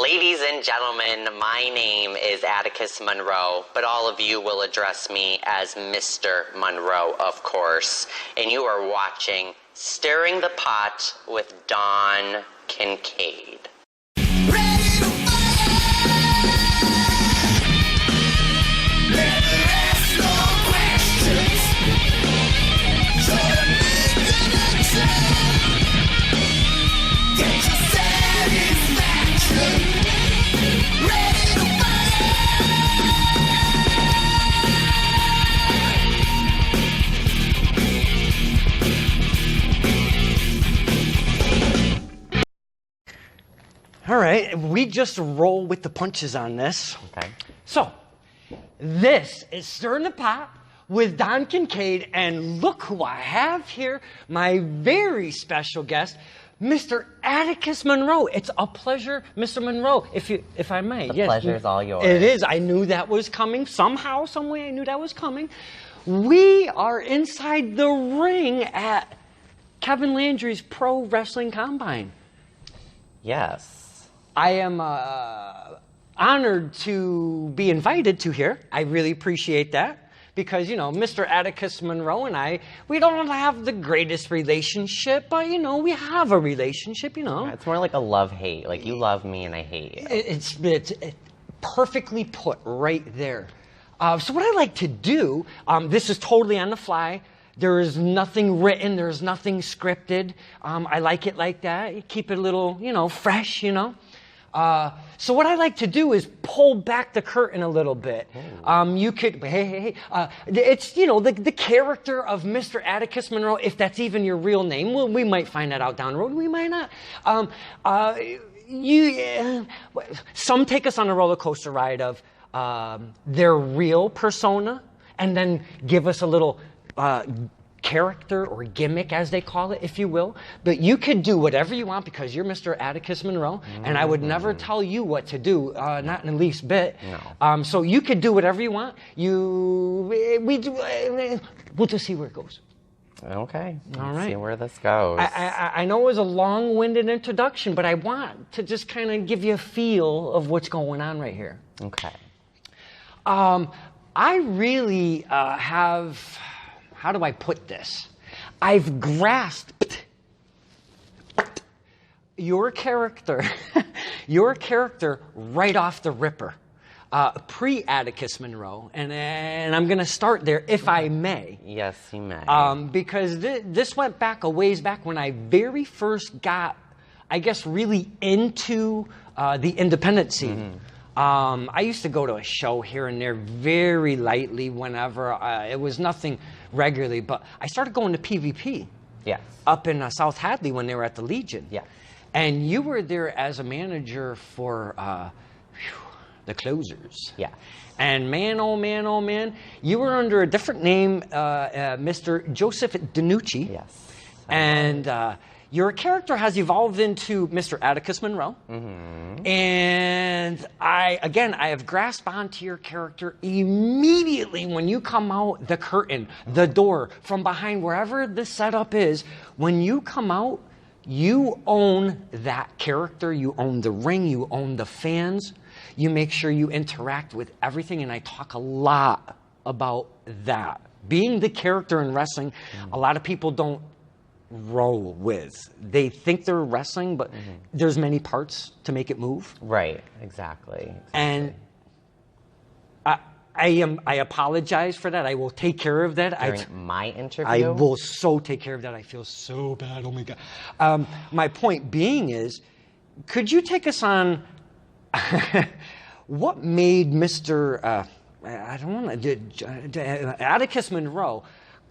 Ladies and gentlemen, my name is Atticus Monroe, but all of you will address me as Mr. Monroe, of course. And you are watching Stirring the Pot with Don Kincaid. All right, we just roll with the punches on this. Okay. So, this is Stirring the Pot with Don Kincaid, and look who I have here, my very special guest, Mr. Atticus Monroe. It's a pleasure, Mr. Monroe, if I may. The pleasure is all yours. It is. I knew that was coming. Somehow, some way, I knew that was coming. We are inside the ring at Kevin Landry's Pro Wrestling Combine. Yes. I am honored to be invited to here. I really appreciate that because, you know, Mr. Atticus Monroe and I, we don't have the greatest relationship, but, you know, we have a relationship, you know. It's more like a love-hate. Like, you love me and I hate you. It's perfectly put right there. So what I like to do, this is totally on the fly. There is nothing written. There's nothing scripted. I like it like that. You keep it a little, you know, fresh, you know. So what I like to do is pull back the curtain a little bit. You could, it's, you know, the character of Mr. Atticus Monroe, if that's even your real name. Well, we might find that out down the road. We might not. Some take us on a roller coaster ride of their real persona and then give us a little character or gimmick, as they call it, if you will. But you could do whatever you want because you're Mr. Atticus Monroe, and I would never tell you what to do, not in the least bit. No. So you could do whatever you want. We'll just see where it goes. Okay. All right. Let's see where this goes. I know it was a long-winded introduction, but I want to just kind of give you a feel of what's going on right here. Okay. I really have... How do I put this? I've grasped your character right off the ripper, pre-Atticus Monroe, and I'm going to start there if I may. Yes, you may. Because this went back a ways back when I very first got, I guess, really into the independent scene. I used to go to a show here and there very lightly whenever. It was nothing regularly, but I started going to PvP. Yes. Up in South Hadley when they were at the Legion. Yeah. And you were there as a manager for the closers. Yeah. And man, oh man, oh man, you were under a different name, Mr. Joseph DiNucci. Yes. And your character has evolved into Mr. Atticus Monroe. And I have grasped onto your character immediately when you come out the curtain, the door, from behind wherever the setup is. When you come out, you own that character. You own the ring. You own the fans. You make sure you interact with everything. And I talk a lot about that. Being the character in wrestling, a lot of people don't roll with. They think they're wrestling, but there's many parts to make it move. Right, exactly. And I apologize for that. I will take care of that. During my interview? I will so take care of that. I feel so bad. Oh my God. My point being is, could you take us on what made Mr. Atticus Monroe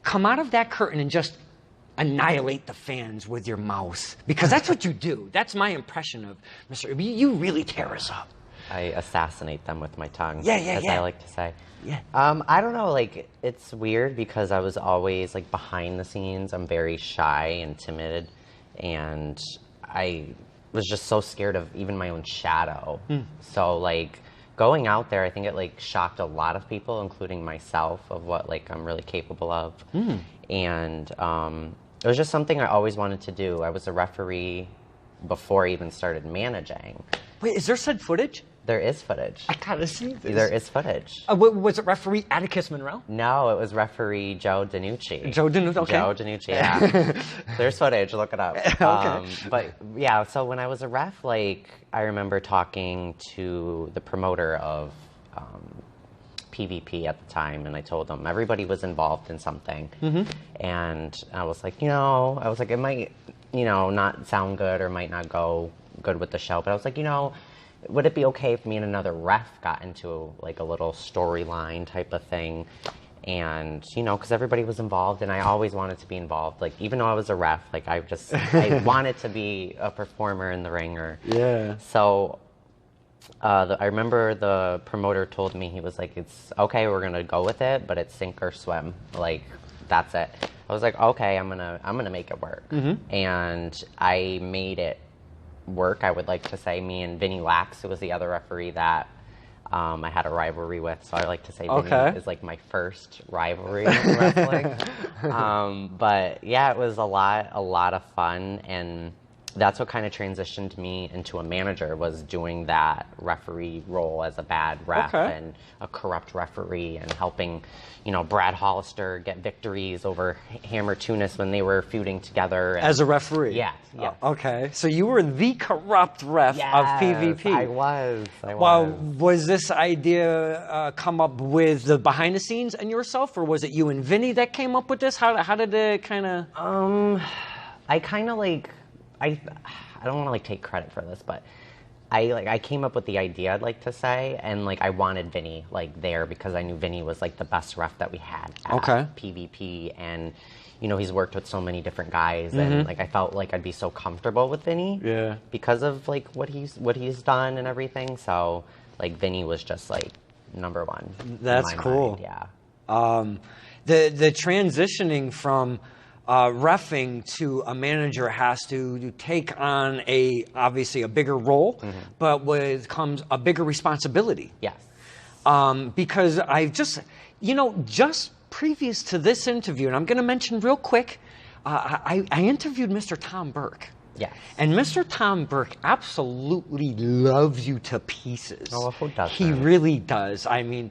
come out of that curtain and just annihilate the fans with your mouth? Because that's what you do. That's my impression of Mr. You really tear us up. I assassinate them with my tongue. Yeah. As I like to say. Yeah. I don't know, like, it's weird because I was always, like, behind the scenes. I'm very shy and timid, and I was just so scared of even my own shadow. So, like, going out there, I think it, like, shocked a lot of people, including myself, of what, like, I'm really capable of. And it was just something I always wanted to do. I was a referee before I even started managing. Wait, is there said footage? There is footage. I gotta see this. There is footage. Was it referee Atticus Monroe? No, it was referee Joe DiNucci. Joe DiNucci, okay. Joe DiNucci, yeah. There's footage, look it up. Okay. But yeah, so when I was a ref, like, I remember talking to the promoter of PvP at the time, and I told them everybody was involved in something. And I was like, it might, not sound good or might not go good with the show, but I was like, would it be okay if me and another ref got into like a little storyline type of thing? And, because everybody was involved and I always wanted to be involved. Like, even though I was a ref, like I wanted to be a performer in the ring So I remember the promoter told me, he was like, it's okay, we're going to go with it, but it's sink or swim. Like, that's it. I was like, okay, I'm gonna make it work. And I made it work. I would like to say me and Vinny Lax, who was the other referee that I had a rivalry with, so I like to say Vinny is like my first rivalry in wrestling. But yeah, it was a lot of fun, and that's what kind of transitioned me into a manager, was doing that referee role as a bad ref and a corrupt referee, and helping, Brad Hollister get victories over Hammer Tunis when they were feuding together. And, as a referee? Yeah. Okay. So you were the corrupt ref of PvP. I was. Well, was this idea come up with the behind the scenes and yourself, or was it you and Vinny that came up with this? How did it kind of... I kind of like... I don't want to like take credit for this, but I came up with the idea, I'd like to say, and like I wanted Vinny like there because I knew Vinny was like the best ref that we had at PvP, and he's worked with so many different guys, and like I felt like I'd be so comfortable with Vinny because of like what he's done and everything. So like Vinny was just like number one. That's cool. Mind, the transitioning from reffing to a manager has to take on obviously a bigger role, but comes a bigger responsibility. Yes. Because I've just previous to this interview, and I'm going to mention real quick, I interviewed Mr. Tom Burke. Yes. And Mr. Tom Burke absolutely loves you to pieces. Oh, who doesn't? He really does. I mean,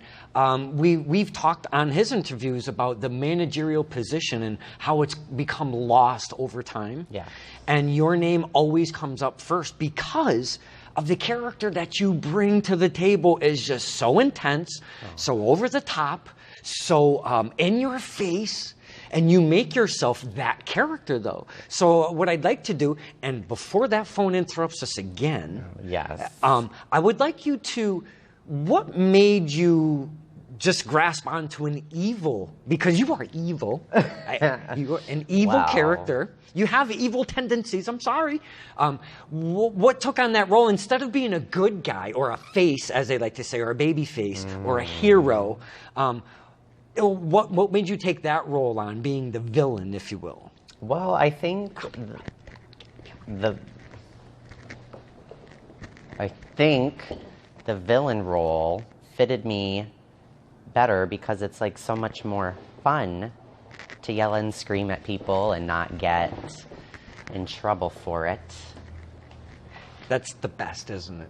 we've talked on his interviews about the managerial position and how it's become lost over time. Yeah. And your name always comes up first because of the character that you bring to the table is just so intense, so over the top, so in your face. And you make yourself that character, though. So what I'd like to do, and before that phone interrupts us again, I would like you to, what made you just grasp onto an evil, because you are evil, you are an evil character. You have evil tendencies, I'm sorry. What took on that role instead of being a good guy or a face, as they like to say, or a baby face, or a hero? What made you take that role on, being the villain, if you will? Well, I think the villain role fitted me better because it's like so much more fun to yell and scream at people and not get in trouble for it. That's the best, isn't it?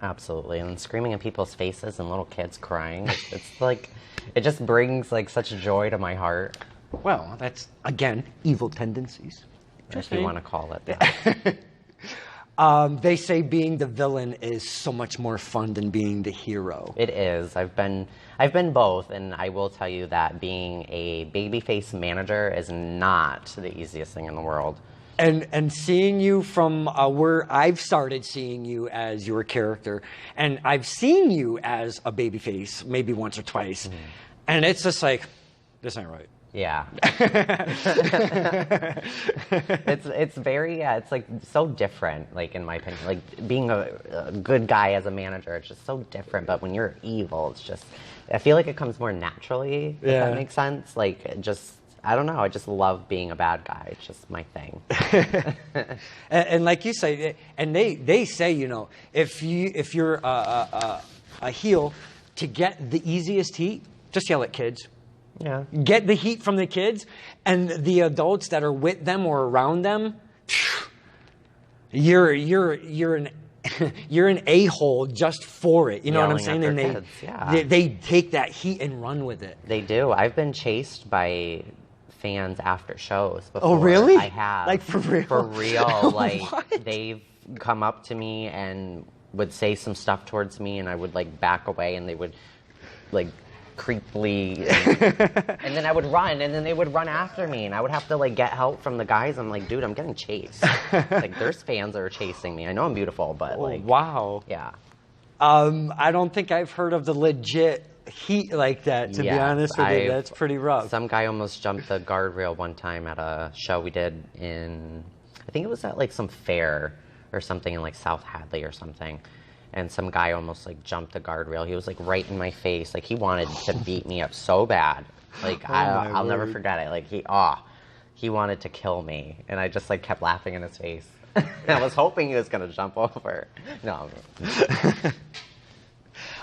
Absolutely. And screaming in people's faces and little kids crying, it's like, it just brings like such joy to my heart. Well, that's, again, evil tendencies. If you want to call it that. They say being the villain is so much more fun than being the hero. It is. I've been both, and I will tell you that being a babyface manager is not the easiest thing in the world. And seeing you from where I've started seeing you as your character, and I've seen you as a babyface maybe once or twice, and it's just like, this ain't right. Yeah. it's very, it's like so different, like in my opinion. Like being a good guy as a manager, it's just so different. But when you're evil, it's just, I feel like it comes more naturally, if that makes sense. Like it just, I don't know. I just love being a bad guy. It's just my thing. and like you say, and they say, you know, if you're a heel, to get the easiest heat, just yell at kids. Yeah. Get the heat from the kids, and the adults that are with them or around them. You're an you're an a-hole just for it. You know what I'm Yelling saying? at And their they, kids, yeah. they take that heat and run with it. They do. I've been chased by fans after shows before. Oh, really? I have. Like, for real? For real. Like, What? they've come up to me and would say some stuff towards me, and I would, like, back away, and they would, like, creepily, and then I would run, and then they would run after me, and I would have to, like, get help from the guys. I'm like, dude, I'm getting chased. Like, there's fans that are chasing me. I know I'm beautiful, but, like... Wow. Yeah. I don't think I've heard of the legit heat like that, to be honest with you. That's pretty rough. Some guy almost jumped the guardrail one time at a show we did in, I think it was at like some fair or something in like South Hadley or something. And some guy almost like jumped the guardrail. He was like right in my face. Like he wanted to beat me up so bad. Like I'll never forget it. Like he wanted to kill me. And I just like kept laughing in his face. I was hoping he was going to jump over. No.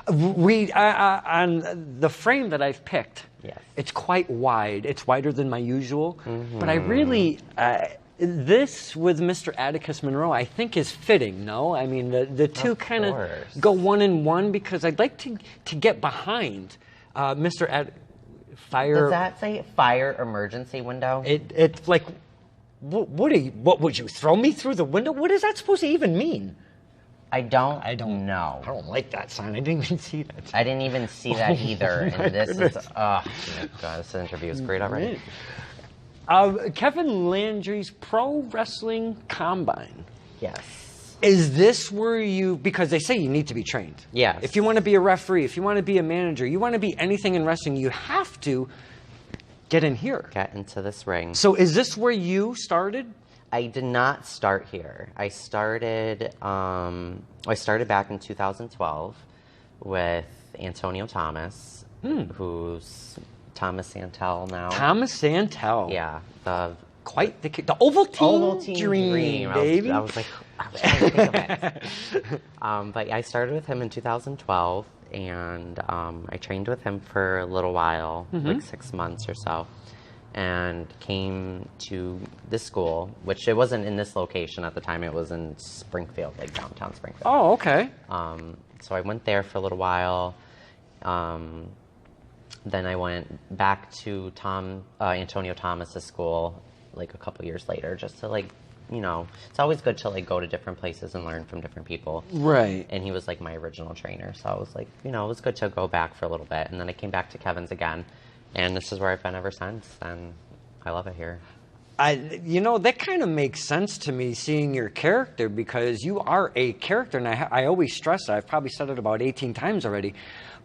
On the frame that I've picked, yes, it's quite wide. It's wider than my usual. But I really, this with Mr. Atticus Monroe, I think is fitting, no? I mean, the two kind of go one in one, because I'd like to get behind Mr. Fire. Does that say fire emergency window? It's like, what would you throw me through the window? What is that supposed to even mean? I don't know. I don't like that sign. I didn't even see that. I didn't even see that either. And this is, God, this interview is great already. Kevin Landry's Pro Wrestling Combine. Yes. Is this where you, because they say you need to be trained. Yes. If you want to be a referee, if you want to be a manager, you want to be anything in wrestling, you have to get in here. Get into this ring. So is this where you started? I did not start here. I started back in 2012 with Antonio Thomas, who's Thomas Santel now. Thomas Santel. Yeah. Quite the Ovaltine dream, baby. I was trying to think of it. But I started with him in 2012, and I trained with him for a little while, like 6 months or so. And came to this school, which it wasn't in this location at the time. It was in Springfield, like downtown Springfield. Oh, okay. So I went there for a little while. Then I went back to Antonio Thomas's school, like a couple years later, just to like, you know, it's always good to like go to different places and learn from different people. Right. And he was like my original trainer, so I was like, you know, it was good to go back for a little bit. And then I came back to Kevin's again. And this is where I've been ever since, and I love it here. You know, that kind of makes sense to me, seeing your character, because you are a character, and I always stress that. I've probably said it about 18 times already.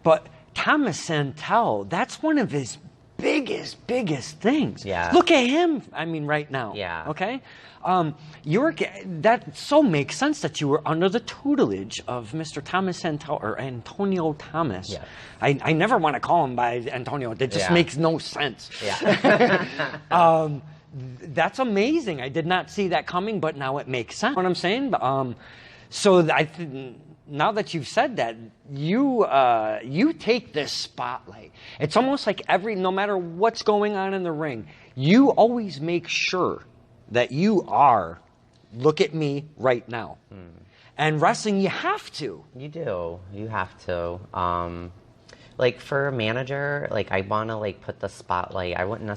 But Thomas Santel, that's one of his biggest things. Yeah. Look at him, I mean, right now. Yeah. Okay? That so makes sense that you were under the tutelage of Mr. Thomas Santel, or Antonio Thomas. Yeah. I never want to call him by Antonio. That just makes no sense. Yeah. That's amazing. I did not see that coming, but now it makes sense. What I'm saying? So now that you've said that, you take this spotlight. It's almost like no matter what's going on in the ring, you always make sure that you are, look at me right now. And wrestling, you have to. You do. You have to. Like for a manager, like I want to like put the spotlight. I wouldn't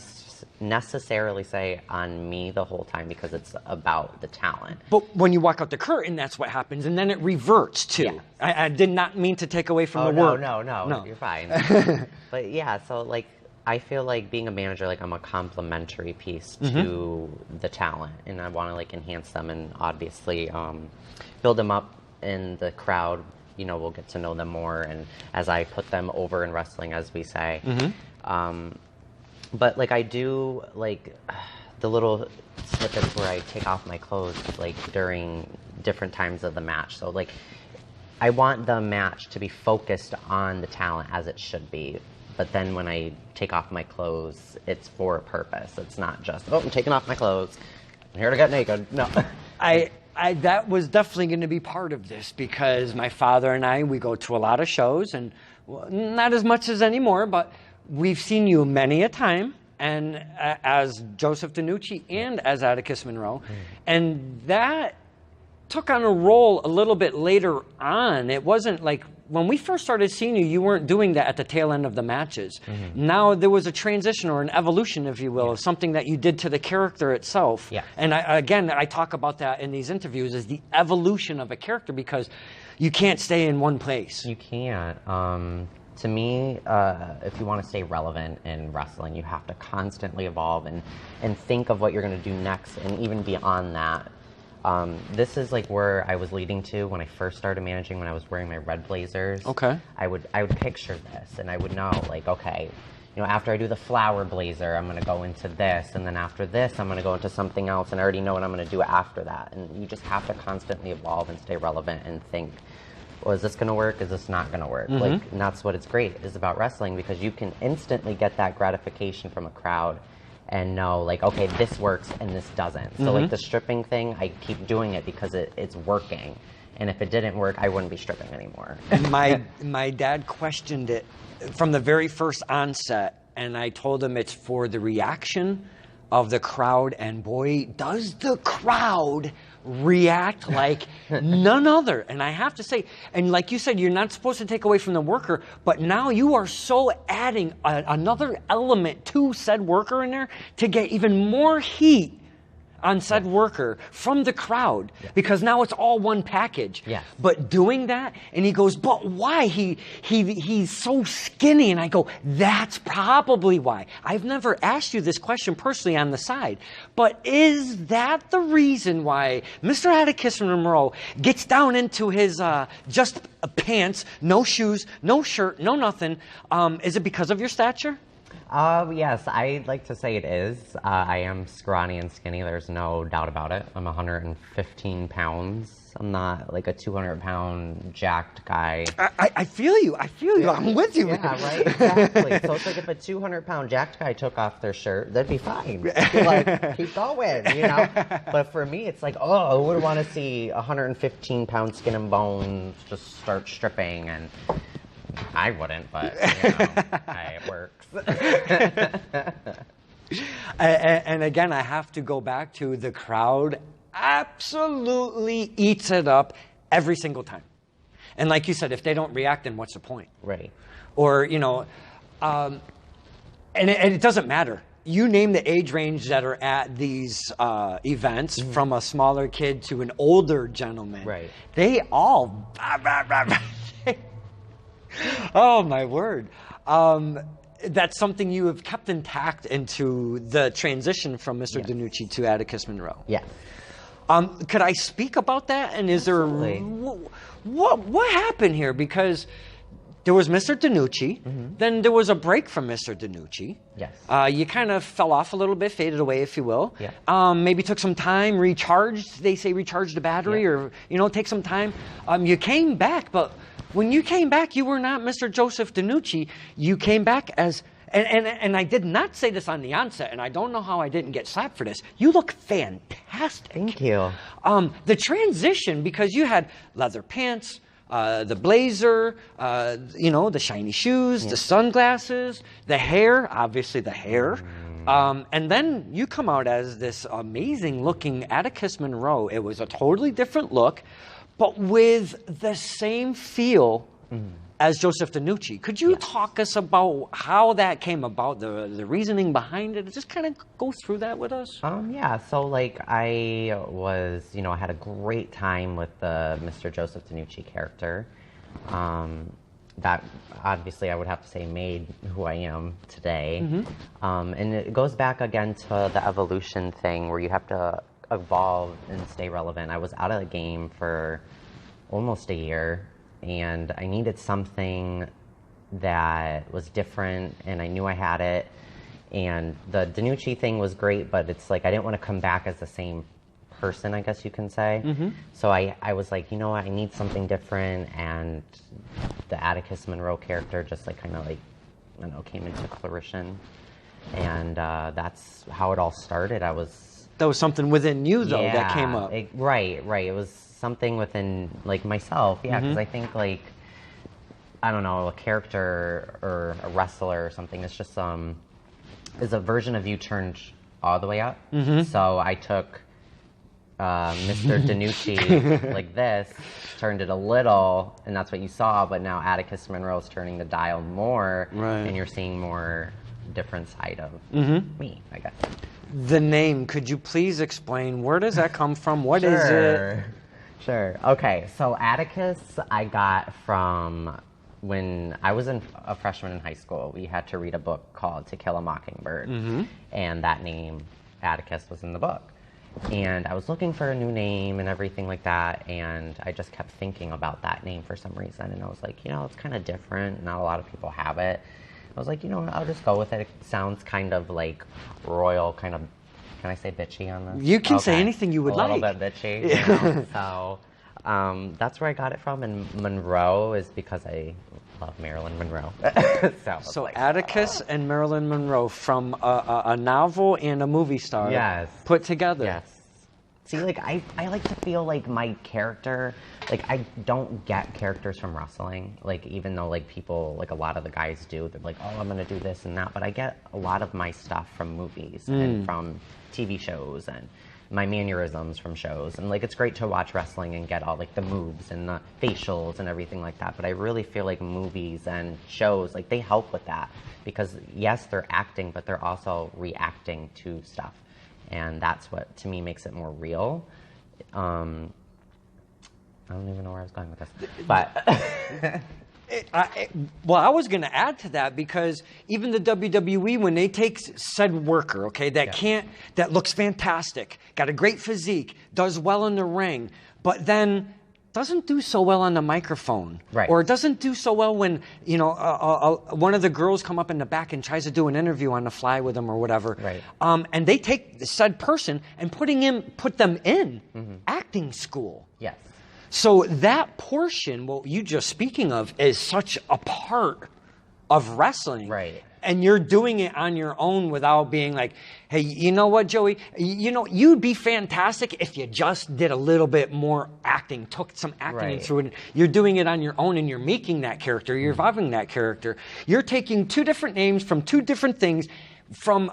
necessarily say on me the whole time, because it's about the talent. But when you walk out the curtain, that's what happens, and then it reverts too. Yeah. I did not mean to take away from the word. No, you're fine. But yeah, so like I feel like being a manager, like I'm a complementary piece to the talent, and I want to like enhance them and obviously build them up in the crowd. You know, we'll get to know them more, and as I put them over in wrestling, as we say. But like I do like the little snippets where I take off my clothes like during different times of the match. So like I want the match to be focused on the talent as it should be. But then when I take off my clothes, it's for a purpose. It's not just, oh, I'm taking off my clothes. I'm here to get naked. No. That was definitely going to be part of this, because my father and we go to a lot of shows, and well, not as much as anymore, but we've seen you many a time, and as Joseph DiNucci and as Atticus Monroe, and that took on a role a little bit later on. It wasn't like when we first started seeing you, you weren't doing that at the tail end of the matches. Now there was a transition or an evolution, if you will, of something that you did to the character itself. Yeah. And I talk about that in these interviews, is the evolution of a character, because you can't stay in one place. You can't. To me, if you want to stay relevant in wrestling, you have to constantly evolve and think of what you're going to do next, and even beyond that. This is like where I was leading to when I first started managing, when I was wearing my red blazers. Okay. I would picture this, and I would know, like, okay, after I do the flower blazer, I'm going to go into this, and then after this, I'm going to go into something else, and I already know what I'm going to do after that. And you just have to constantly evolve and stay relevant and think, well, is this going to work? Is this not going to work? Like, and that's what it's great is about wrestling, because you can instantly get that gratification from a crowd and know, like, okay, this works and this doesn't. So, like, the stripping thing, I keep doing it because it's working. And if it didn't work, I wouldn't be stripping anymore. My dad questioned it from the very first onset, and I told him it's for the reaction of the crowd, and boy, does the crowd react like none other. And I have to say, and like you said, you're not supposed to take away from the worker, but now you are so adding another element to said worker in there to get even more heat on said worker from the crowd, because now it's all one package. Yes. But doing that, and he goes, but why? He's so skinny. And I go, that's probably why. I've never asked you this question personally on the side, but is that the reason why Mr. Atticus Monroe gets down into his just pants, no shoes, no shirt, no nothing? Is it because of your stature? Yes, I'd like to say it is. I am scrawny and skinny. There's no doubt about it. I'm 115 pounds. I'm not like a 200-pound jacked guy. I feel you. I feel you. I'm with you. Yeah, right, exactly. So it's like if a 200-pound jacked guy took off their shirt, that'd be fine. Like, keep going, But for me, it's like, oh, I would want to see 115-pound skin and bones just start stripping, and I wouldn't, but it works. And again, I have to go back to the crowd absolutely eats it up every single time. And like you said, if they don't react, then what's the point? Right. Or, and it doesn't matter. You name the age range that are at these events, from a smaller kid to an older gentleman. Right. They all... Oh, my word. That's something you have kept intact into the transition from Mr. DiNucci to Atticus Monroe. Yeah. Could I speak about that? And is Absolutely. what happened here? Because there was Mr. DiNucci, then there was a break from Mr. DiNucci. Yes. You kind of fell off a little bit, faded away, if you will. Yeah. Maybe took some time, recharged. They say recharge the battery, or take some time. You came back, but when you came back, you were not Mr. Joseph DiNucci. You came back as, and I did not say this on the onset, and I don't know how I didn't get slapped for this. You look fantastic. Thank you. The transition, because you had leather pants, the blazer, the shiny shoes, the sunglasses, the hair, obviously the hair. And then you come out as this amazing looking Atticus Monroe. It was a totally different look, but with the same feel as Joseph DiNucci. Could you talk us about how that came about, the reasoning behind it? Just kind of go through that with us. Yeah, so like I was, I had a great time with the Mr. Joseph DiNucci character. That obviously I would have to say made who I am today. And it goes back again to the evolution thing where you have to evolve and stay relevant. I was out of the game for almost a year, and I needed something that was different, and I knew I had it. And the DiNucci thing was great, but it's like I didn't want to come back as the same person, I guess you can say. So I was like, you know what, I need something different, and the Atticus Monroe character just like kind of like, I don't know, came into fruition. And that's how it all started. That was something within you, though, that came up. Right. It was something within, like, myself, because I think, like, I don't know, a character or a wrestler or something is just is a version of you turned all the way up. So I took Mr. DiNucci like this, turned it a little, and that's what you saw, but now Atticus Monroe is turning the dial more, and you're seeing more different side of me, I guess. The name, could you please explain, where does that come from? What is it? Sure. Okay, so Atticus I got from when I was a freshman in high school. We had to read a book called To Kill a Mockingbird, and that name, Atticus, was in the book. And I was looking for a new name and everything like that, and I just kept thinking about that name for some reason, and I was like, it's kind of different. Not a lot of people have it. I was like, I'll just go with it. It sounds kind of like royal, kind of. Can I say bitchy on this? You can say anything you would like. A little bit bitchy. So that's where I got it from. And Monroe is because I love Marilyn Monroe. so Atticus and Marilyn Monroe from a novel and a movie star put together. Yes. See, like, I like to feel like my character, like, I don't get characters from wrestling. Like, even though, like, people, like, a lot of the guys do, they're like, oh, I'm going to do this and that. But I get a lot of my stuff from movies and from TV shows and my mannerisms from shows. And, like, it's great to watch wrestling and get all, like, the moves and the facials and everything like that. But I really feel like movies and shows, like, they help with that. Because, yes, they're acting, but they're also reacting to stuff. And that's what, to me, makes it more real. I don't even know where I was going with this. But I was going to add to that, because even the WWE, when they take said worker, okay, that looks fantastic, got a great physique, does well in the ring, but then doesn't do so well on the microphone, or doesn't do so well when one of the girls come up in the back and tries to do an interview on the fly with them or whatever, and they take the said person and put them in acting school. Yes. So that portion, what you just speaking of, is such a part of wrestling. Right. And you're doing it on your own without being like, hey, you know what, Joey? You'd be fantastic if you just did a little bit more acting, took some acting through it. You're doing it on your own, and you're making that character. You're evolving that character. You're taking two different names from two different things, from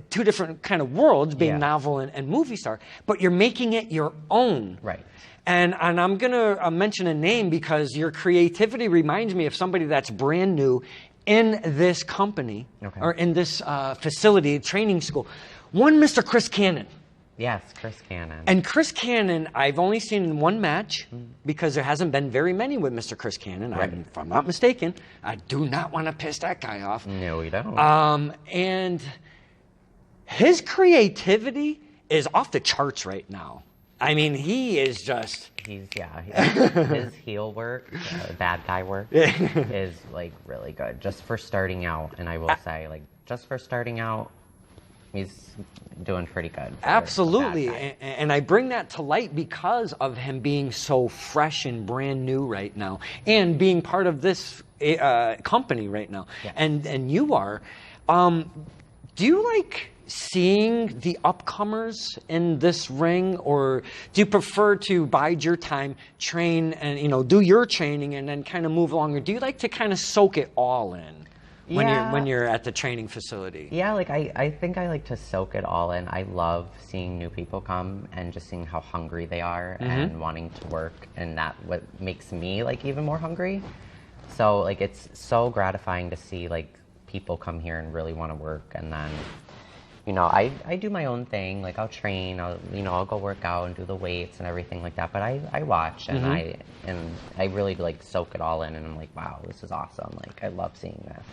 two different kind of worlds, being novel and movie star, but you're making it your own. Right. And I'm going to mention a name because your creativity reminds me of somebody that's brand new in this company, or in this facility, training school. One, Mr. Chris Cannon. Yes, Chris Cannon. And Chris Cannon, I've only seen in one match, because there hasn't been very many with Mr. Chris Cannon. If I'm not mistaken, I do not want to piss that guy off. No, we don't. And his creativity is off the charts right now. I mean, he is just... His heel work, bad guy work, is, like, really good. Just for starting out, and I will say, like, just for starting out, he's doing pretty good. Absolutely. And I bring that to light because of him being so fresh and brand new right now, and being part of this company right now. Yes. And you are. Do you like seeing the upcomers in this ring, or do you prefer to bide your time, train, and do your training and then kind of move along, or do you like to kind of soak it all in when you're at the training facility? Yeah, like I think I like to soak it all in. I love seeing new people come and just seeing how hungry they are and wanting to work, and that what makes me like even more hungry. So like it's so gratifying to see like people come here and really want to work, and then I do my own thing. Like I'll train, I'll go work out and do the weights and everything like that. But I watch and I really like soak it all in, and I'm like, wow, this is awesome. Like I love seeing this.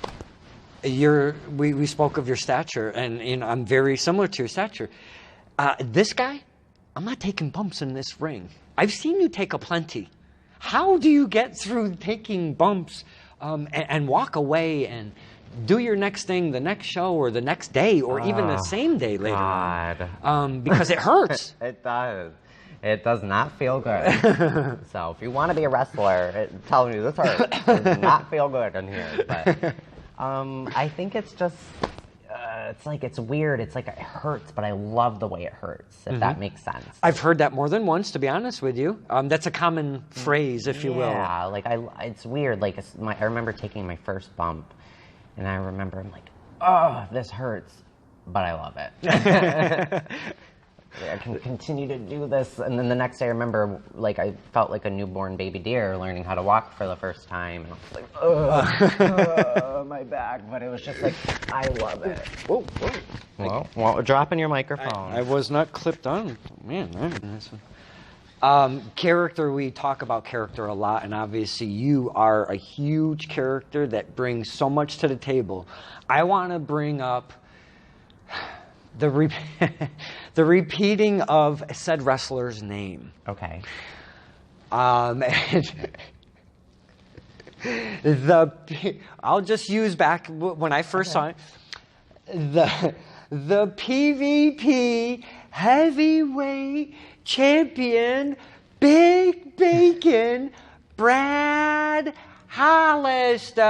We spoke of your stature, and I'm very similar to your stature. This guy, I'm not taking bumps in this ring. I've seen you take a plenty. How do you get through taking bumps and walk away and do your next thing the next show or the next day or even the same day later on? Because it hurts. It does. It does not feel good. So if you want to be a wrestler, telling you this hurts. It does not feel good in here. But I think it's just, it's weird. It's like it hurts, but I love the way it hurts, if that makes sense. I've heard that more than once, to be honest with you. That's a common phrase, if you will. Yeah, like it's weird. Like I remember taking my first bump, and I remember I'm like, oh, this hurts, but I love it. I can continue to do this. And then the next day, I remember, like, I felt like a newborn baby deer learning how to walk for the first time. And I was like, oh, my back. But it was just like, I love it. Whoa, whoa. Well, dropping your microphone. I was not clipped on. Man, character, we talk about character a lot, and obviously you are a huge character that brings so much to the table. I want to bring up the repeating of said wrestler's name. Okay. I'll just use back when I first saw it. The PvP heavyweight champion, Big Bacon, Brad Hollister.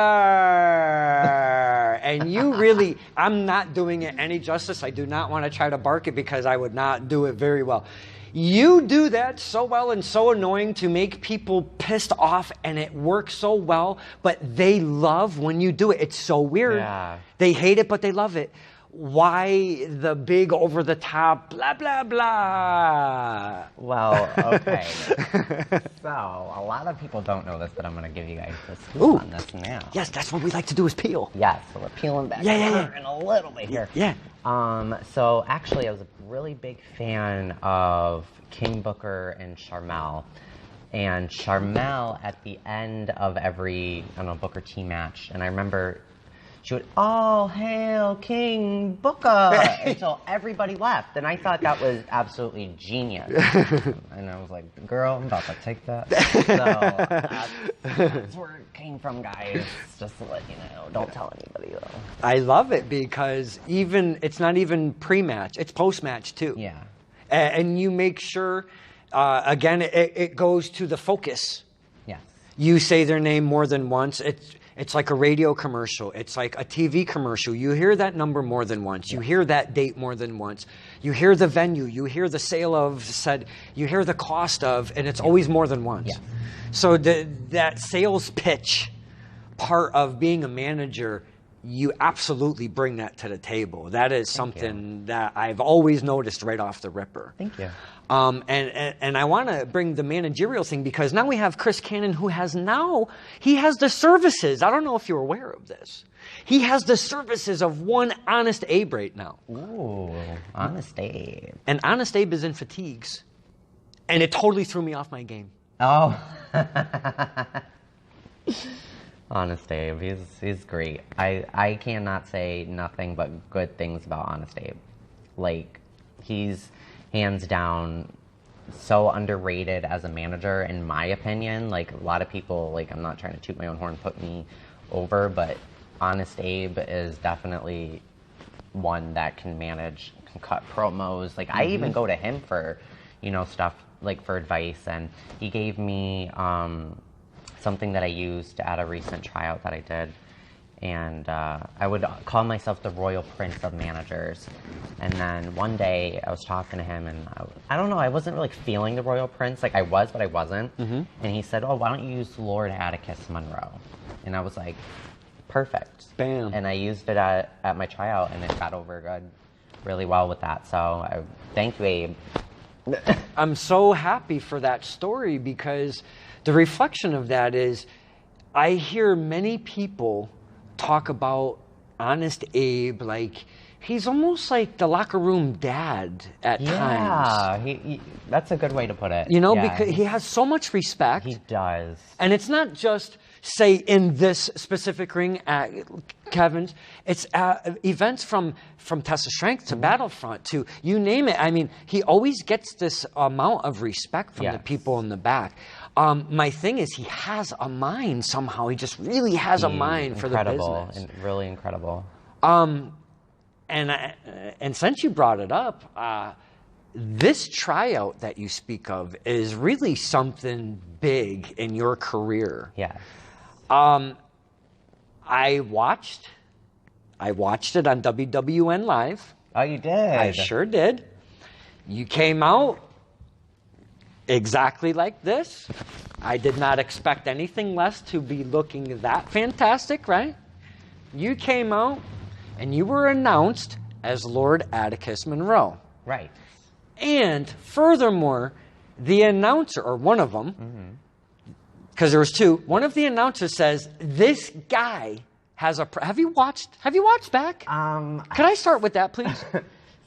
And you really, I'm not doing it any justice. I do not want to try to bark it because I would not do it very well. You do that so well and so annoying to make people pissed off, and it works so well, but they love when you do it. It's so weird. Yeah. They hate it, but they love it. Why the big over-the-top blah, blah, blah? Well, okay. So, a lot of people don't know this, but I'm going to give you guys the scoop on this now. Yes, that's what we like to do is peel. Yes, so we're peeling back in a little bit here. Yeah. So, actually, I was a really big fan of King Booker and Charmel. And Charmel, at the end of every, Booker T match, and I remember she would, all hail King Booker, until everybody left. And I thought that was absolutely genius. And I was like, girl, I'm about to take that. So that's where it came from, guys. Just to let you know. Don't tell anybody, though. I love it because it's not even pre-match. It's post-match, too. Yeah. And you make sure, again, it goes to the focus. Yes. You say their name more than once. It's like a radio commercial. It's like a TV commercial. You hear that number more than once. You hear that date more than once. You hear the venue. You hear the sale of said. You hear the cost of, and it's always more than once. Yeah. So that sales pitch part of being a manager, you absolutely bring that to the table. That is something that I've always noticed right off the ripper. Thank you. And I want to bring the managerial thing because now we have Chris Cannon who has the services. I don't know if you're aware of this. He has the services of one Honest Abe right now. Ooh, Honest Abe. And Honest Abe is in fatigues. And it totally threw me off my game. Oh. Honest Abe, he's great. I cannot say nothing but good things about Honest Abe. Like, he's hands down so underrated as a manager, in my opinion. Like, a lot of people, like, I'm not trying to toot my own horn, put me over, but Honest Abe is definitely one that can manage, can cut promos. Like, I even go to him for, stuff, like, for advice, and he gave me something that I used at a recent tryout that I did. And I would call myself the Royal Prince of Managers. And then one day I was talking to him, and I don't know, I wasn't really feeling the Royal Prince. Like, I was, but I wasn't. And he said, oh, why don't you use Lord Atticus Monroe? And I was like, perfect. Bam. And I used it at my tryout, and it got over really well with that. So thank you, Abe. I'm so happy for that story because the reflection of that is I hear many people talk about Honest Abe like he's almost like the locker room dad at times. Yeah, that's a good way to put it. Because he has so much respect. He does. And it's not just, say, in this specific ring at Kevin's. It's events from Test of Strength to Battlefront to you name it. I mean, he always gets this amount of respect from the people in the back. My thing is he has a mind somehow. He just really has a mind for the business. And really incredible. And since you brought it up, this tryout that you speak of is really something big in your career. Yeah. I watched it on WWN Live. Oh, you did? I sure did. You came out exactly like this. I did not expect anything less to be looking that fantastic, right? You came out and you were announced as Lord Atticus Monroe. Right. And furthermore, the announcer, or one of them, because there was two, one of the announcers says, this guy has a... Have you watched back? Could I start with that, please?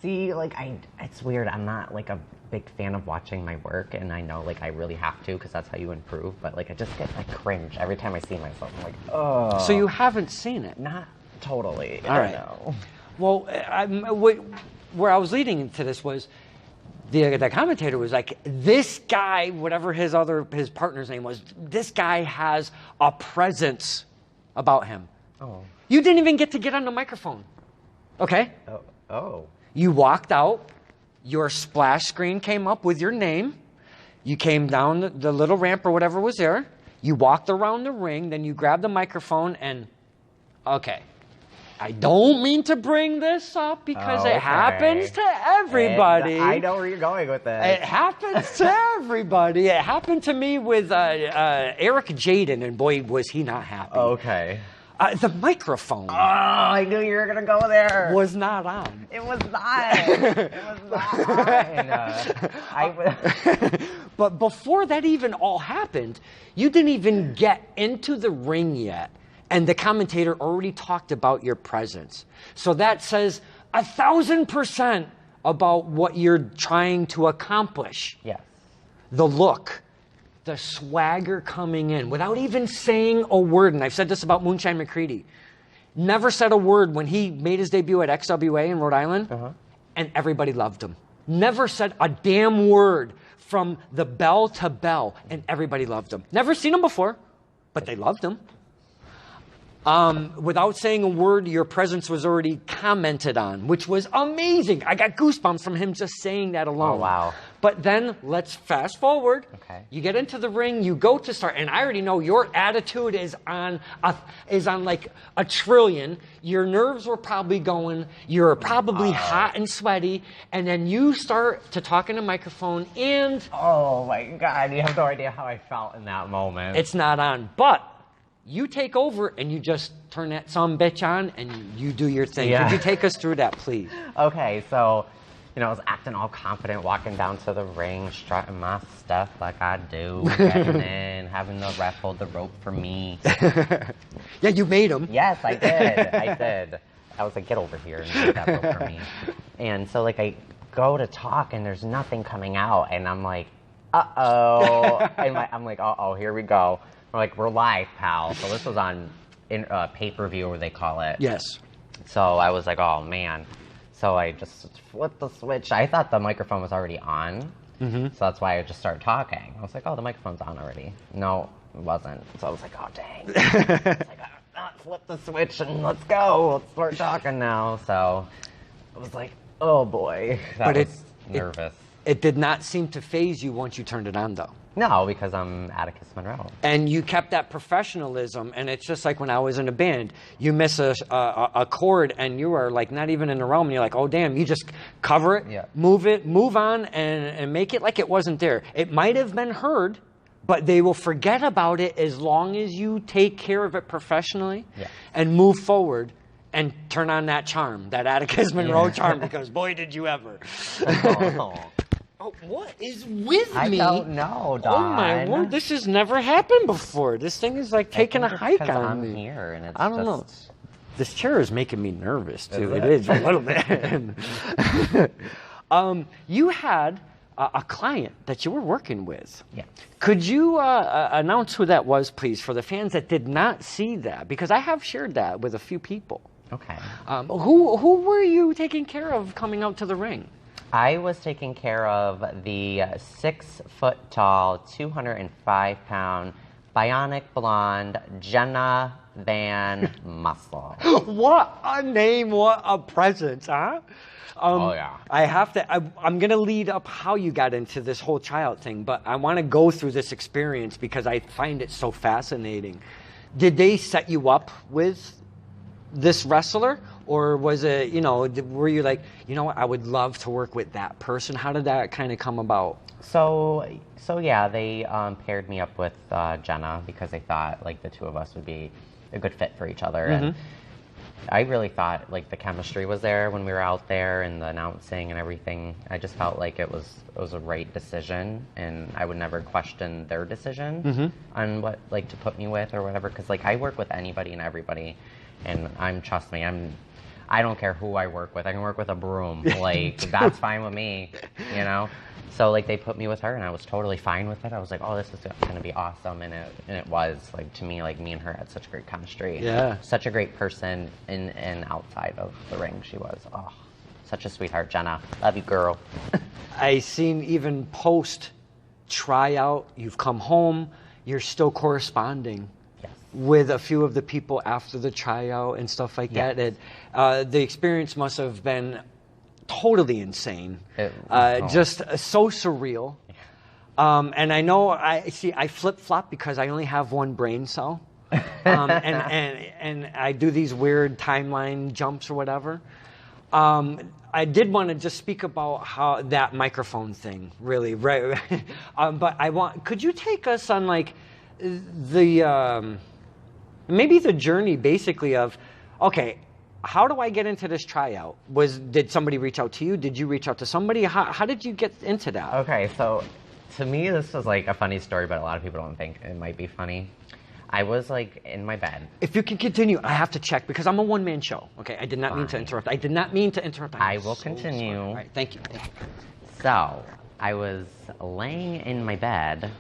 See, like, it's weird. I'm not, like, a big fan of watching my work, and I know, like, I really have to, because that's how you improve, but, like, I just get, like, cringe every time I see myself. I'm like, oh. So you haven't seen it? Not totally. All right. Know. Well, where I was leading into this was, the commentator was like, this guy, whatever his partner's name was, this guy has a presence about him. Oh. You didn't even get to get on the microphone. Okay? Oh. You walked out, your splash screen came up with your name, you came down the little ramp or whatever was there, you walked around the ring, then you grabbed the microphone and, okay, I don't mean to bring this up because it happens to everybody. I know where you're going with this. It happens to everybody. It happened to me with Eric Jaden, and boy, was he not happy. Okay. The microphone. Oh, I knew you were going to go there. Was not on. It was not. It was not on. But before that even all happened, you didn't even get into the ring yet. And the commentator already talked about your presence. So that says 1,000% about what you're trying to accomplish. Yes. The look, the swagger coming in without even saying a word. And I've said this about Moonshine McCready. Never said a word when he made his debut at XWA in Rhode Island. And everybody loved him. Never said a damn word from the bell to bell. And everybody loved him. Never seen him before, but they loved him. Without saying a word, your presence was already commented on, which was amazing. I got goosebumps from him just saying that alone. Oh, wow. But then let's fast forward. Okay. You get into the ring, you go to start, and I already know your attitude is on like a trillion. Your nerves were probably going. You're probably hot and sweaty, and then you start to talk in a microphone, and oh my God, you have no idea how I felt in that moment. it's not on, but. You take over and you just turn that sumbitch on and you do your thing. Yeah. Could you take us through that, please? Okay, so, I was acting all confident, walking down to the ring, strutting my stuff like I do, getting in, having the ref hold the rope for me. Yeah, you made him. Yes, I did. I was like, get over here and hold that rope for me. And so, like, I go to talk and there's nothing coming out, and I'm like, uh-oh. And I'm like, uh-oh, here we go. We're live, pal. So this was on pay-per-view, or they call it. Yes. So I was like, oh, man. So I just flipped the switch. I thought the microphone was already on. So that's why I just started talking. I was like, oh, the microphone's on already. No, it wasn't. So I was like, oh, dang. I was like, flip the switch and let's go. Let's start talking now. So I was like, oh, boy. That was nervous. It did not seem to faze you once you turned it on, though. No, because I'm Atticus Monroe. And you kept that professionalism, and it's just like when I was in a band. You miss a chord, and you are like not even in the realm, and you're like, oh, damn. You just cover it, move on, and make it like it wasn't there. It might have been heard, but they will forget about it as long as you take care of it professionally and move forward and turn on that charm, that Atticus Monroe charm, because boy, did you ever. Oh, what is with me? I don't know, Don. Oh my word, this has never happened before. This thing is like taking a hike on I'm me. Here and it's I don't know. This chair is making me nervous too. It is a little bit. You had a client that you were working with. Yeah. Could you announce who that was, please, for the fans that did not see that? Because I have shared that with a few people. Okay. Who were you taking care of coming out to the ring? I was taking care of the 6-foot-tall, 205-pound, bionic blonde Jenna Van Muscle. What a name! What a presence, huh? Oh yeah. I'm gonna lead up how you got into this whole child thing, but I want to go through this experience because I find it so fascinating. Did they set you up with this wrestler? Or was it, were you like, what, I would love to work with that person? How did that kind of come about? So yeah, they paired me up with Jenna because they thought like the two of us would be a good fit for each other. And I really thought like the chemistry was there when we were out there and the announcing and everything. I just felt like it was a right decision, and I would never question their decision on what like to put me with or whatever. Because like I work with anybody and everybody, and trust me, I don't care who I work with. I can work with a broom. Like that's fine with me, you know. So like they put me with her, and I was totally fine with it. I was like, oh, this is gonna be awesome, and it was like to me like me and her had such great chemistry. Yeah. Such a great person in and outside of the ring. She was such a sweetheart, Jenna. Love you, girl. I seen even post tryout, you've come home, you're still corresponding with a few of the people after the tryout and stuff like that. The experience must have been totally insane. Just so surreal. And I know I flip-flop because I only have one brain cell. And I do these weird timeline jumps or whatever. I did want to just speak about how that microphone thing really, right? But could you take us on like the maybe the journey basically of, okay, how do I get into this tryout? Did somebody reach out to you? Did you reach out to somebody? How did you get into that? Okay, so to me this was like a funny story, but a lot of people don't think it might be funny. I was like in my bed. If you can continue, I have to check because I'm a one-man show. Okay, I did not mean to interrupt. I did not mean to interrupt. I will continue. Sorry. All right, thank you. So I was laying in my bed,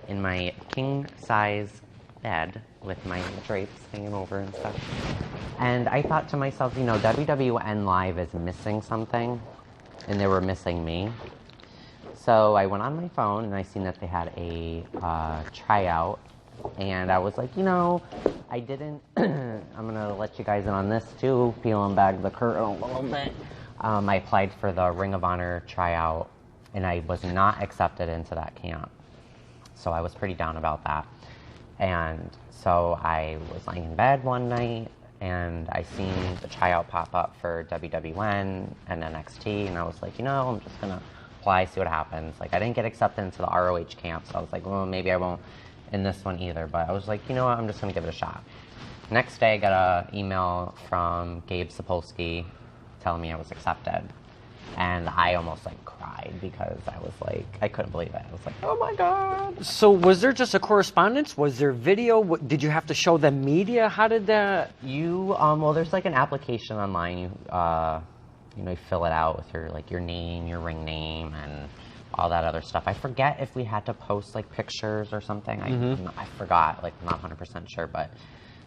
in my king-size bed with my drapes hanging over and stuff. And I thought to myself, you know, WWN Live is missing something, and they were missing me. So I went on my phone, and I seen that they had a tryout. And I was like, you know, I didn't, I'm going to let you guys in on this too, peeling back the curtain a little bit. I applied for the Ring of Honor tryout, and I was not accepted into that camp. So I was pretty down about that. And so I was lying in bed one night, and I seen the tryout pop up for WWN and NXT, and I was like, you know, I'm just going to apply, see what happens. Like, I didn't get accepted into the ROH camp, so I was like, well, maybe I won't in this one either, but I was like, you know what, I'm just going to give it a shot. Next day, I got an email from Gabe Sapolsky telling me I was accepted, and I almost like cried because I was like, I couldn't believe it. I was like, oh my God. So was there just a correspondence? Was there video? Did you have to show them media? How did that? Well, there's like an application online. You fill it out with your name, your ring name, and all that other stuff. I forget if we had to post like pictures or something. I forgot, like I'm not 100% sure, but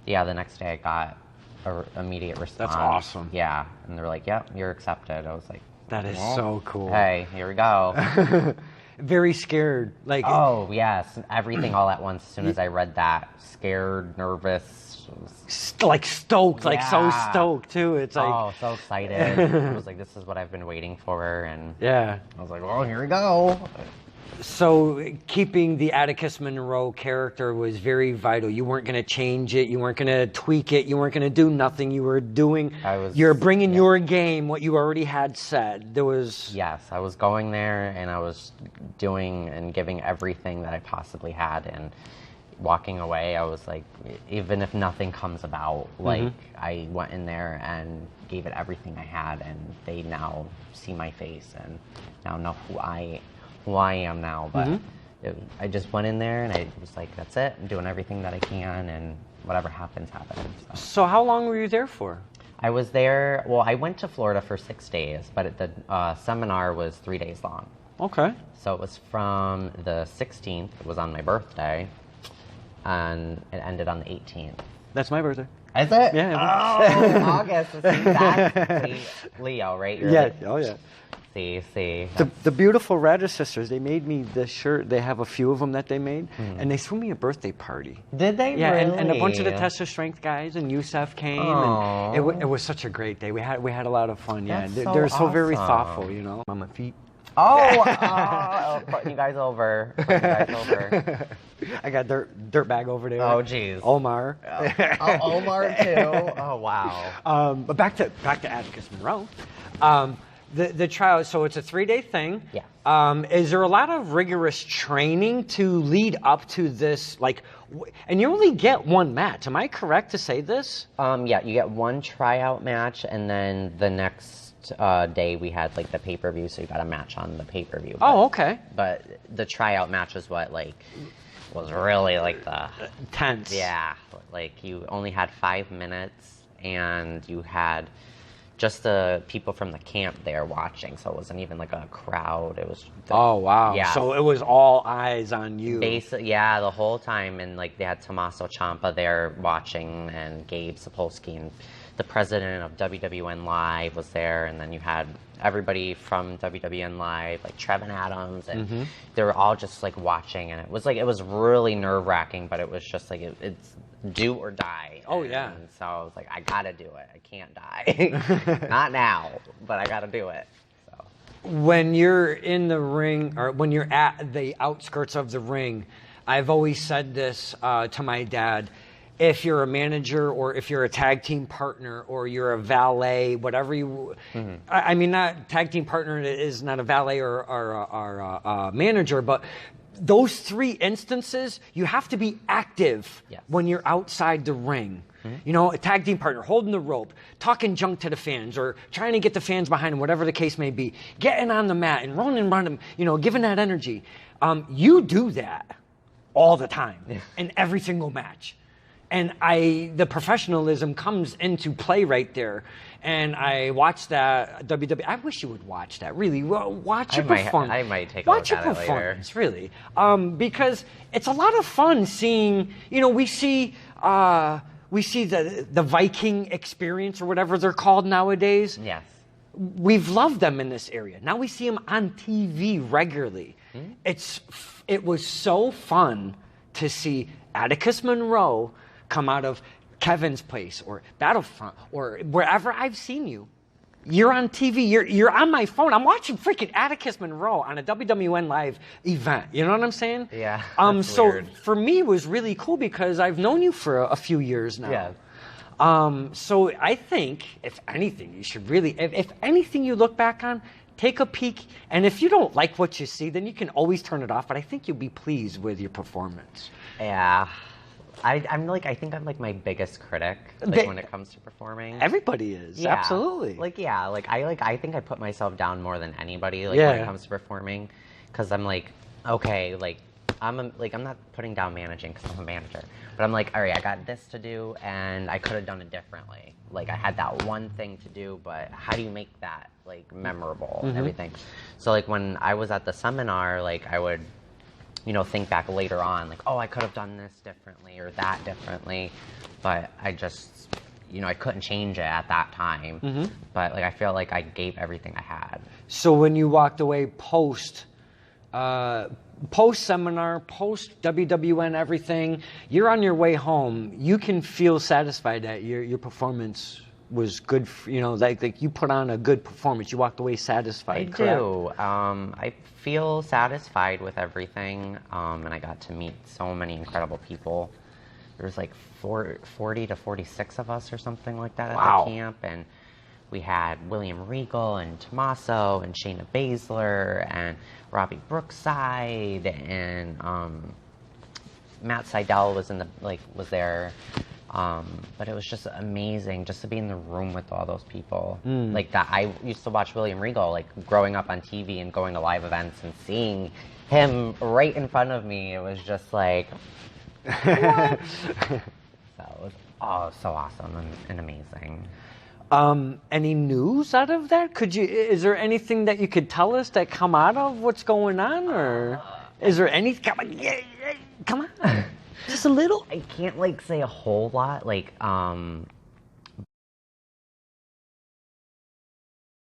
yeah, the next day I got an immediate response. That's awesome. Yeah, and they're like, yep, you're accepted. I was like, that is so cool. Hey, here we go. Very scared. Like, oh yes, everything all at once as soon as I read that. Scared, nervous. Like stoked, like so stoked too. It's like, oh, so excited. I was like, this is what I've been waiting for, and yeah, I was like, well, here we go. So keeping the Atticus Monroe character was very vital. You weren't going to change it. You weren't going to tweak it. You weren't going to do nothing. You were doing. You're bringing your game, what you already had said. There was. Yes, I was going there, and I was doing and giving everything that I possibly had, and walking away, I was like, even if nothing comes about, like I went in there and gave it everything I had, and they now see my face and now know who I am now. But I just went in there and I was like, that's it. I'm doing everything that I can, and whatever happens, happens. So how long were you there for? I was there, well, I went to Florida for 6 days, but the seminar was 3 days long. Okay. So it was from the 16th, it was on my birthday, and it ended on the 18th. That's my birthday. Is it? Yeah. Oh, August. See, Leo, right? You're yeah. like, Oh, yeah. See. The beautiful Radish sisters, they made me this shirt. They have a few of them that they made, and they threw me a birthday party. Did they? Yeah, really? and a bunch of the Test of Strength guys, and Yusef came, and it was such a great day. We had a lot of fun. Yeah, they're so very thoughtful, you know. On my feet. Putting you guys over. I got dirt bag over there. Oh, jeez. Omar. Omar too. Oh, wow. But back to Atticus Monroe. The trial, so it's a 3-day thing. Yeah. Is there a lot of rigorous training to lead up to this? Like, and you only get one match. Am I correct to say this? Yeah, you get one tryout match, and then the next day we had like the pay-per-view, so you got a match on the pay-per-view. Oh, okay. But the tryout match was what was really like the tense. Yeah, like you only had 5 minutes, and you had just the people from the camp there watching, so it wasn't even like a crowd. It was. Oh wow! Yeah. So it was all eyes on you. Yeah, the whole time, and like they had Tommaso Ciampa there watching, and Gabe Sapolsky, and the president of WWN Live was there, and then you had everybody from WWN Live, like Trevin Adams, and they were all just like watching, and it was really nerve-wracking, but it was just like it's do or die. Oh, yeah. And so I was like, I gotta do it. I can't die. Not now, but I gotta do it. So when you're in the ring, or when you're at the outskirts of the ring, I've always said this to my dad. If you're a manager, or if you're a tag team partner, or you're a valet, whatever you, I mean, not tag team partner is not a valet or a manager, but those 3 instances, you have to be active when you're outside the ring. You know, a tag team partner holding the rope, talking junk to the fans, or trying to get the fans behind them, whatever the case may be, getting on the mat and running around them, you know, giving that energy. You do that all the time in every single match. And the professionalism comes into play right there. And I watched that WWE. I wish you would watch that. Really, watch your performance. I might take a look at it later. Watch your performance, really, because it's a lot of fun seeing. You know, we see the Viking experience, or whatever they're called nowadays. Yes. We've loved them in this area. Now we see them on TV regularly. It was so fun to see Atticus Monroe come out of Kevin's place or Battlefront or wherever I've seen you. You're on TV. You're on my phone. I'm watching freaking Atticus Monroe on a WWN Live event. You know what I'm saying? Yeah. So weird. For me, it was really cool because I've known you for a few years now. Yeah. So I think, if anything, you should really, if anything you look back on, take a peek. And if you don't like what you see, then you can always turn it off. But I think you'll be pleased with your performance. Yeah. I think I'm like my biggest critic when it comes to performing. Everybody is. Yeah. Absolutely. I think I put myself down more than anybody when it comes to performing, because I'm like, okay, I'm not putting down managing because I'm a manager, but I'm like, all right, I got this to do and I could have done it differently. Like I had that one thing to do, but how do you make that like memorable and everything? So like when I was at the seminar, like I would, think back later on, like, oh, I could have done this differently or that differently, but I just, I couldn't change it at that time. But like I feel like I gave everything I had. So when you walked away post seminar, post WWN, everything, you're on your way home. You can feel satisfied that your performance was good. Like you put on a good performance. You walked away satisfied. I do. I feel satisfied with everything, and I got to meet so many incredible people. There was like 40 to 46 of us or something like that at the camp, and we had William Regal and Tommaso and Shayna Baszler and Robbie Brookside and Matt Sydal was there. But it was just amazing just to be in the room with all those people. Like that, I used to watch William Regal like growing up on TV and going to live events and seeing him right in front of me. It was just like, what? So it was so awesome and amazing. Any news out of that? Is there anything that you could tell us that come out of what's going on, or is there any? Come on. Just a little? I can't say a whole lot.